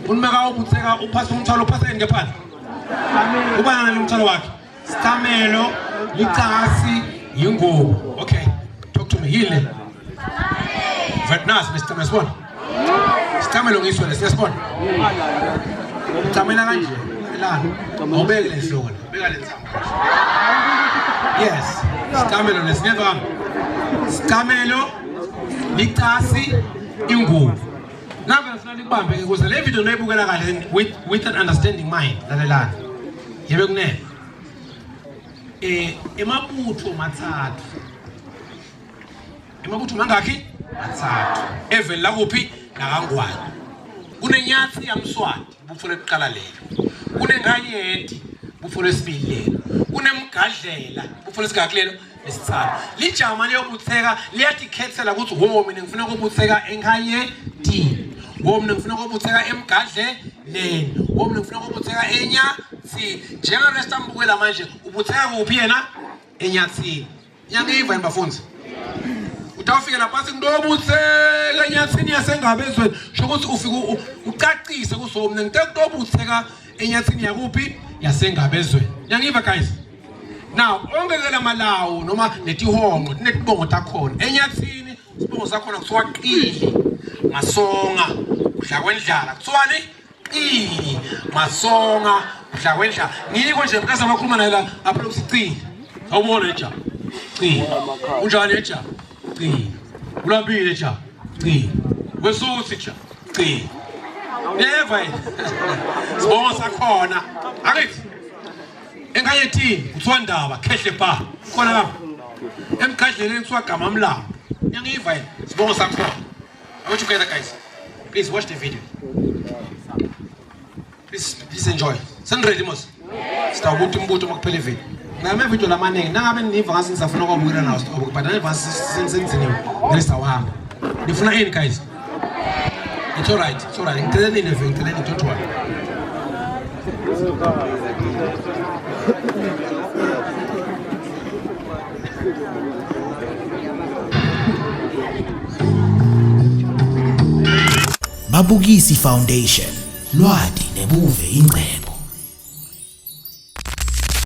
unimeka ubutheka uphasa umthwalo uphasa ngephandle ubani umthwalo wakhe Stamelo licasi yingubo okay talk to me yile Vetnas Mr. Mesbon Stamelo ngisho lesiyasibona Stamela kanje elana awubeke lenhloko beka lensamba yes Stamelo lesiyezwa Stamelo licasi ingubo Nanga ngifuna nikubambe ukuze le video noyibukela kahle with an understanding mind lalelana yebe kunene emabutho mathathu mangakhi mathathu evela kuphi nakangwane kunenyathi yamswati bufuna ukuqala lelo kunenganyeti bufuna esibili lelo kunemgadlela bufuna isigaki lelo lesithathu lijama liyobutheka liyadikhethela ukuthi wo mina ngifuna ukubutheka enkanyeti wo mina ngifuna ukubutheka emgadleleni wo mina ngifuna ukubutheka enyathi njenga resta mbukela manje ubutheka kuphi yena enyathini nyangiva yini bafunzi utawufika lapha sindobutheka enyathini yasengabezweni shokuthi ufika ucacise kuso mina ngitobutheka enyathini yakuphi yasengabezweni nyangiva guys now ongekela malawo noma netihonqo netibongo takhona enyathini sibongo sakhona kuthiwa qili masonga udla kwendlala kuthiwani qili masonga udla kwendlala ngiko nje mkaza abakhuluma naye la apha usiqili awubona nje qili unjani nje qili ulambile nje qili wesuthi nje qili never sibongo sakhona akithi engayethini kuthiwa ndaba khehle pha khona lapha emgadleleni kuthiwa gama mlambo nyangiva yini sibongo sakhona I want you together guys please watch the video please enjoy senready mos sitawubuthi umbuto makuphela video ngame video lamaningi nangabe niva ngase ngisafuna ukubukela nawo but naniva senziniwe ngisawahamba nifuna ini guys it's all right ngitheleni neve ngitheleni don't worry Mabukisi Foundation, lwadi nebuve ingcebo.